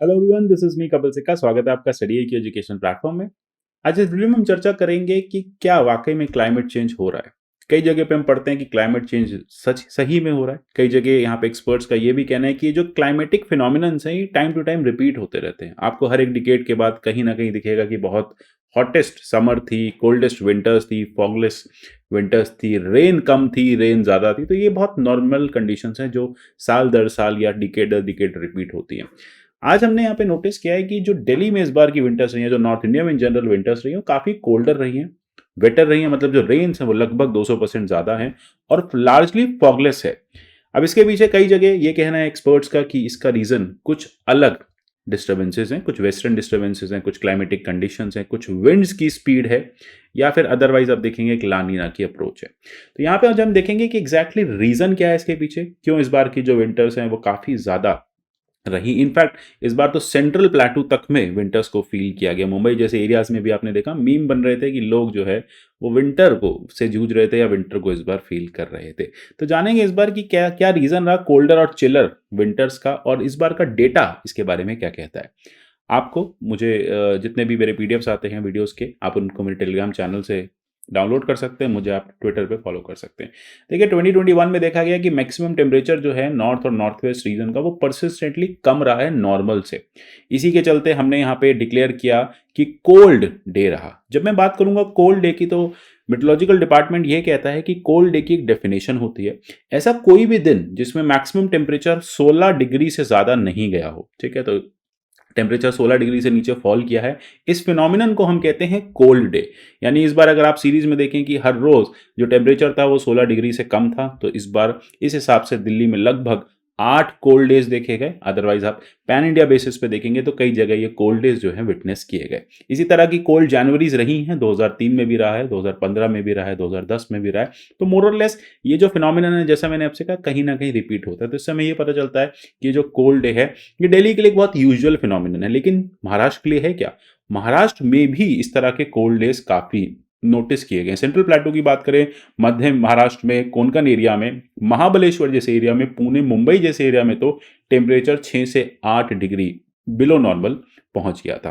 Hello everyone, this is me Kapil सिक्का। स्वागत है आपका स्टडी की एजुकेशन प्लेटफॉर्म में। आज इस वीडियो में हम चर्चा करेंगे कि क्या वाकई में क्लाइमेट चेंज हो रहा है। कई जगह पे हम पढ़ते हैं कि क्लाइमेट चेंज सच सही में हो रहा है। कई जगह यहाँ पे एक्सपर्ट्स का ये भी कहना है कि ये जो क्लाइमेटिक फिनोमिनन्स हैं ये टाइम टू टाइम रिपीट होते रहते हैं। आपको हर एक डिकेड के बाद कहीं ना कहीं दिखेगा कि बहुत हॉटेस्ट समर थी, कोल्डेस्ट विंटर्स थी, फॉगलेस विंटर्स थी, रेन कम थी, रेन ज़्यादा थी। तो ये बहुत नॉर्मल कंडीशंस हैं जो साल दर साल या डिकेड दर डिकेड रिपीट होती हैं। आज हमने यहाँ पे नोटिस किया है कि जो दिल्ली में इस बार की विंटर्स रही हैं, जो नॉर्थ इंडिया में इन जनरल विंटर्स रही हैं, वो काफ़ी कोल्डर रही हैं, वेटर रही हैं। मतलब जो रेन्स हैं वो लगभग 200% ज़्यादा हैं और लार्जली फॉगलेस है। अब इसके पीछे कई जगह ये कहना है एक्सपर्ट्स का कि इसका रीज़न कुछ अलग डिस्टर्बेंसेज हैं, कुछ वेस्टर्न डिस्टर्बेंसेज हैं, कुछ क्लाइमेटिक कंडीशंस हैं, कुछ विंड्स की स्पीड है, या फिर अदरवाइज आप देखेंगे एक ला नीना की अप्रोच है। तो यहाँ पे आज हम देखेंगे कि एग्जैक्टली रीज़न क्या है इसके पीछे, क्यों इस बार की जो विंटर्स हैं वो काफ़ी ज़्यादा रही। इनफैक्ट इस बार तो सेंट्रल प्लेटू तक में विंटर्स को फील किया गया। मुंबई जैसे एरियाज में भी आपने देखा मीम बन रहे थे कि लोग जो है वो विंटर को से जूझ रहे थे या विंटर को इस बार फील कर रहे थे। तो जानेंगे इस बार की क्या क्या रीजन रहा कोल्डर और चिलर विंटर्स का, और इस बार का डेटा इसके बारे में क्या कहता है। आपको मुझे जितने भी मेरे पीडीएफ्स आते हैं वीडियोस के, आप उनको मेरे टेलीग्राम चैनल से डाउनलोड कर सकते हैं। मुझे आप ट्विटर पे फॉलो कर सकते हैं। देखिए 2021 में देखा गया कि मैक्सिमम टेम्परेचर जो है नॉर्थ और नॉर्थ वेस्ट रीजन का वो परसिस्टेंटली कम रहा है नॉर्मल से। इसी के चलते हमने यहाँ पे डिक्लेयर किया कि कोल्ड डे रहा। जब मैं बात करूंगा कोल्ड डे की, तो मेट्रोलॉजिकल डिपार्टमेंट ये कहता है कि कोल्ड डे की एक डेफिनेशन होती है, ऐसा कोई भी दिन जिसमें मैक्सिमम टेम्परेचर 16 डिग्री से ज़्यादा नहीं गया हो। ठीक है, तो टेम्परेचर 16 डिग्री से नीचे फॉल किया है, इस फिनोमिनन को हम कहते हैं कोल्ड डे। यानी इस बार अगर आप सीरीज में देखें कि हर रोज जो टेम्परेचर था वो 16 डिग्री से कम था, तो इस बार इस हिसाब से दिल्ली में लगभग 8 कोल्ड डेज देखे गए। अदरवाइज आप पैन इंडिया बेसिस पे देखेंगे तो कई जगह ये कोल्ड डेज जो है विटनेस किए गए। इसी तरह की कोल्ड जनवरीज रही हैं, 2003 में भी रहा है, 2015 में भी रहा है, 2010 में भी रहा है। तो मोर और लेस ये जो फिनोमिनन है, जैसा मैंने आपसे कहा, कहीं ना कहीं रिपीट होता है। तो इससे हमें ये पता चलता है कि जो कोल्ड डे है ये दिल्ली के लिए एक बहुत यूजुअल फिनोमिनन है। लेकिन महाराष्ट्र के लिए है क्या? महाराष्ट्र में भी इस तरह के कोल्ड डेज काफी नोटिस किए गए। सेंट्रल प्लेटू की बात करें, मध्य महाराष्ट्र में, कोंकण एरिया में, महाबलेश्वर जैसे एरिया में, पुणे मुंबई जैसे एरिया में तो टेम्परेचर 6 से 8 डिग्री बिलो नॉर्मल पहुंच गया था।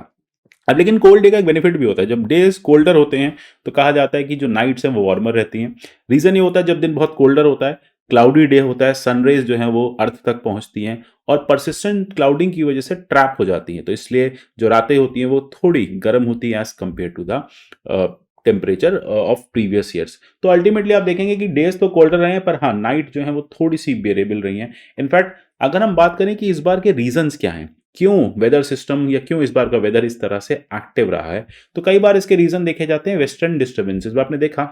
अब लेकिन कोल्ड डे का एक बेनिफिट भी होता है। जब डेज कोल्डर होते हैं तो कहा जाता है कि जो नाइट्स हैं वो वार्मर रहती हैं। रीजन ये होता है जब दिन बहुत कोल्डर होता है, क्लाउडी डे होता है, सनरेज जो है वो अर्थ तक पहुंचती हैं और परसिस्टेंट क्लाउडिंग की वजह से ट्रैप हो जाती हैं। तो इसलिए जो रातें होती हैं वो थोड़ी गर्म होती हैं as compare to the temperature of previous years. तो अल्टीमेटली आप देखेंगे कि डेज तो कोल्डर रहे हैं, पर हाँ नाइट जो है वो थोड़ी सी बेरेबल रही हैं। इनफैक्ट अगर हम बात करें कि इस बार के रीजंस क्या हैं, क्यों वेदर सिस्टम या क्यों इस बार का वेदर इस तरह से एक्टिव रहा है, तो कई बार इसके रीजन देखे जाते हैं वेस्टर्न डिस्टर्बेंसेस। आपने देखा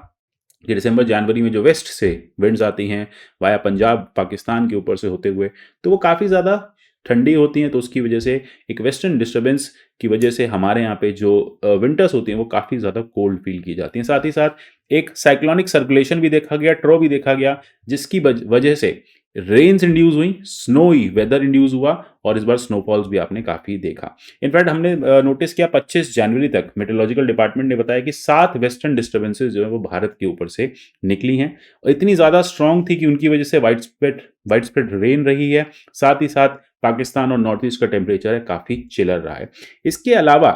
कि दिसंबर जनवरी में जो वेस्ट से विंड्स आती हैं वाया पंजाब पाकिस्तान के ऊपर से होते हुए, तो वो काफ़ी ज़्यादा ठंडी होती हैं। तो उसकी वजह से एक वेस्टर्न डिस्टर्बेंस की वजह से हमारे यहाँ पे जो विंटर्स होती हैं वो काफ़ी ज़्यादा कोल्ड फील की जाती हैं। साथ ही साथ एक साइक्लोनिक सर्कुलेशन भी देखा गया, ट्रो भी देखा गया, जिसकी वजह से रेन्स इंड्यूस हुई, स्नोई वेदर इंड्यूस हुआ, और इस बार स्नोफॉल्स भी आपने काफ़ी देखा। इनफैक्ट हमने नोटिस किया 25 जनवरी तक मेट्रोलॉजिकल डिपार्टमेंट ने बताया कि 7 वेस्टर्न डिस्टर्बेंसेज जो है वो भारत के ऊपर से निकली हैं और इतनी ज़्यादा स्ट्रांग थी कि उनकी वजह से वाइड स्प्रेड रेन रही है। साथ ही साथ पाकिस्तान और नॉर्थ ईस्ट का टेम्परेचर है काफ़ी चिलर रहा है। इसके अलावा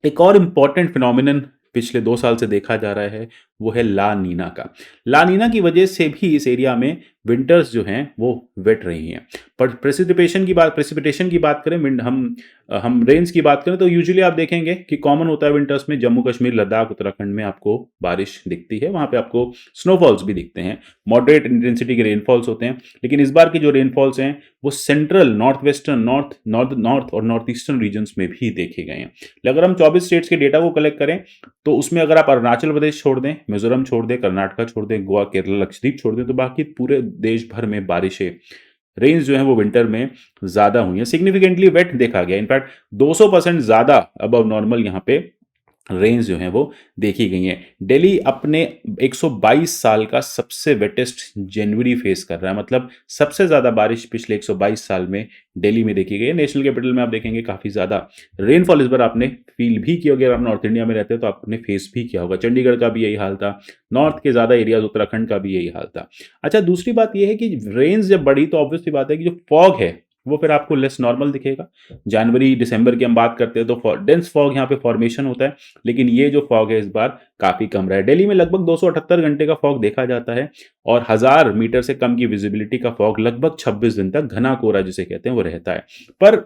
एक और इम्पॉर्टेंट फिनोमिनन पिछले 2 साल से देखा जा रहा है, वो है ला नीना का। ला नीना की वजह से भी इस एरिया में विंटर्स जो हैं वो वेट रही हैं। पर प्रेसिपिटेशन की बात करें, हम रेन्स की बात करें, तो यूजुअली आप देखेंगे कि कॉमन होता है विंटर्स में जम्मू कश्मीर, लद्दाख, उत्तराखंड में आपको बारिश दिखती है, वहाँ पे आपको स्नोफॉल्स भी दिखते हैं, मॉडरेट इंटेंसिटी के रेनफॉल्स होते हैं। लेकिन इस बार की जो रेनफॉल्स हैं वो सेंट्रल, नॉर्थ वेस्टर्न, नॉर्थ और नॉर्थ ईस्टर्न रीजन्स में भी देखे गए हैं। अगर हम 24 स्टेट्स के डेटा को कलेक्ट करें तो उसमें अगर आप अरुणाचल प्रदेश छोड़ दें, मिजोरम छोड़ दें, कर्नाटका छोड़ दें, गोवा, केरला, लक्षद्वीप छोड़ दें, तो बाकी पूरे देश भर में बारिशें, रेंज जो है वो विंटर में ज्यादा हुई है। सिग्निफिकेंटली वेट देखा गया। इनफैक्ट 200% ज्यादा अबव नॉर्मल यहाँ पे रेंज जो है वो देखी गई है। दिल्ली अपने 122 साल का सबसे वेटेस्ट जनवरी फेस कर रहा है। मतलब सबसे ज़्यादा बारिश पिछले 122 साल में दिल्ली में देखी गई है। नेशनल कैपिटल में आप देखेंगे काफ़ी ज़्यादा रेनफॉल इस बार आपने फील भी किया होगा। अगर आप नॉर्थ इंडिया में रहते हैं तो आपने फेस भी किया होगा। चंडीगढ़ का भी यही हाल था, नॉर्थ के ज़्यादा एरियाज, उत्तराखंड का भी यही हाल था। अच्छा, दूसरी बात यह है कि रेंज जब बढ़ी तो ऑब्वियसली बात है कि जो फॉग है वो फिर आपको लेस नॉर्मल दिखेगा। जनवरी दिसंबर की हम बात करते हैं तो डेंस फॉग यहाँ पे फॉर्मेशन होता है, लेकिन ये जो फॉग है इस बार काफ़ी कम रहा है। दिल्ली में लगभग 278 घंटे का फॉग देखा जाता है और 1000 मीटर से कम की विजिबिलिटी का फॉग लगभग 26 दिन तक घना कोहरा जिसे कहते हैं वो रहता है। पर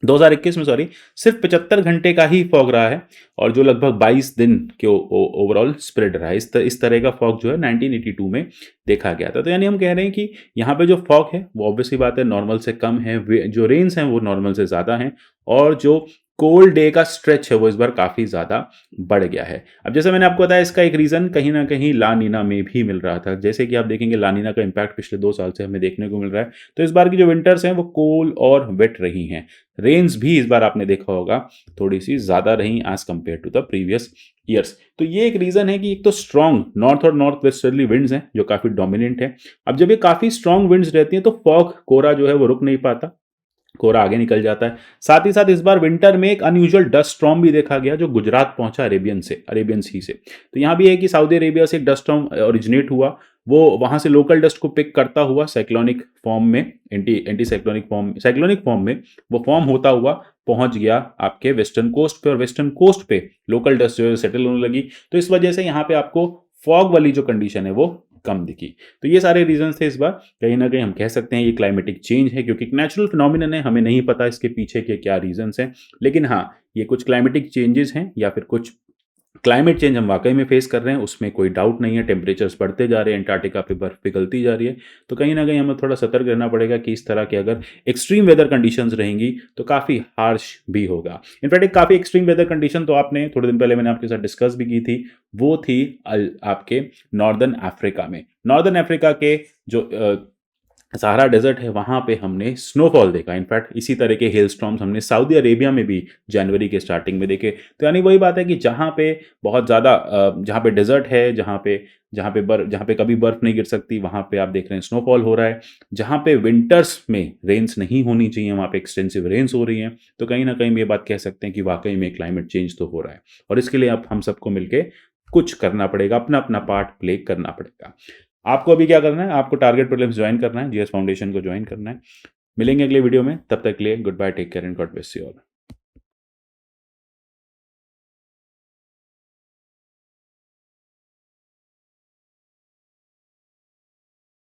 2021 में सॉरी सिर्फ 75 घंटे का ही फॉग रहा है और जो लगभग 22 दिन के ओवरऑल स्प्रेड रहा है। इस तरह का फॉग जो है 1982 में देखा गया था। तो यानी हम कह रहे हैं कि यहाँ पे जो फॉग है वो ऑब्वियसली बात है नॉर्मल से कम है, जो रेन्स हैं वो नॉर्मल से ज़्यादा हैं और जो कोल्ड डे का स्ट्रेच है वो इस बार काफ़ी ज़्यादा बढ़ गया है। अब जैसे मैंने आपको बताया इसका एक रीज़न कहीं ना कहीं ला नीना में भी मिल रहा था। जैसे कि आप देखेंगे ला नीना का इम्पैक्ट पिछले 2 साल से हमें देखने को मिल रहा है। तो इस बार की जो विंटर्स हैं वो कोल्ड और वेट रही हैं। रेन्स भी इस बार आपने देखा होगा थोड़ी सी ज़्यादा रही as compare to the previous years. तो ये एक रीज़न है कि एक तो स्ट्रॉन्ग नॉर्थ और नॉर्थ वेस्टर्ली विंड्स हैं जो काफ़ी डोमिनेंट है। अब जब ये काफ़ी स्ट्रॉन्ग विंड्स रहती हैं तो फॉग कोहरा जो है वो रुक नहीं पाता, कोहरा आगे निकल जाता है। साथ ही साथ इस बार विंटर में एक अनयूजुअल डस्ट स्टॉर्म भी देखा गया जो गुजरात पहुंचा अरेबियन सी से। तो यहाँ भी है कि सऊदी अरेबिया से एक डस्ट स्टॉर्म ओरिजिनेट हुआ, वो वहां से लोकल डस्ट को पिक करता हुआ साइक्लोनिक फॉर्म में एंटी साइक्लोनिक फॉर्म में वो फॉर्म होता हुआ पहुंच गया आपके वेस्टर्न कोस्ट पे और वेस्टर्न कोस्ट पे लोकल डस्ट जो है सेटल होने लगी। तो इस वजह से यहाँ पे आपको फॉग वाली जो कंडीशन है वो कम दिखी। तो ये सारे रीजंस थे। इस बार कहीं ना कहीं हम कह सकते हैं ये क्लाइमेटिक चेंज है, क्योंकि एक नेचुरल फिनोमिनन है, हमें नहीं पता इसके पीछे के क्या रीजंस हैं, लेकिन हाँ ये कुछ क्लाइमेटिक चेंजेस हैं या फिर कुछ क्लाइमेट चेंज हम वाकई में फेस कर रहे हैं, उसमें कोई डाउट नहीं है। टेम्परेचर्स बढ़ते जा रहे हैं, अंटार्कटिका पे बर्फ पिघलती जा रही है। तो कहीं ना कहीं हमें थोड़ा सतर्क रहना पड़ेगा कि इस तरह के अगर एक्सट्रीम वेदर कंडीशंस रहेंगी तो काफ़ी हार्श भी होगा। इनफैक्ट एक काफ़ी एक्सट्रीम वेदर कंडीशन तो आपने थोड़े दिन पहले मैंने आपके साथ डिस्कस भी की थी, वो थी आपके नॉर्दर्न अफ्रीका में। नॉर्दर्न अफ्रीका के जो सहारा डेजर्ट है वहाँ पे हमने स्नोफॉल देखा। इनफैक्ट इसी तरह के हेल स्टॉर्म्स हमने सऊदी अरेबिया में भी जनवरी के स्टार्टिंग में देखे। तो यानी वही बात है कि जहाँ पे बहुत ज़्यादा जहाँ पे डेजर्ट है, जहाँ पे कभी बर्फ़ नहीं गिर सकती, वहाँ पे आप देख रहे हैं स्नोफॉल हो रहा है। जहाँ पे विंटर्स में रेन्स नहीं होनी चाहिए वहाँ पे एक्सटेंसिव रेन्स हो रही हैं। तो कहीं ना कहीं हम ये बात कह सकते हैं कि वाकई में क्लाइमेट चेंज तो हो रहा है और इसके लिए अब हम सबको मिलकर कुछ करना पड़ेगा, अपना अपना पार्ट प्ले करना पड़ेगा। आपको अभी क्या करना है, आपको टारगेट प्रीलिम्स ज्वाइन करना है, जीएस फाउंडेशन को ज्वाइन करना है। मिलेंगे अगले वीडियो में, तब तक के लिए good bye, take care and God bless you all.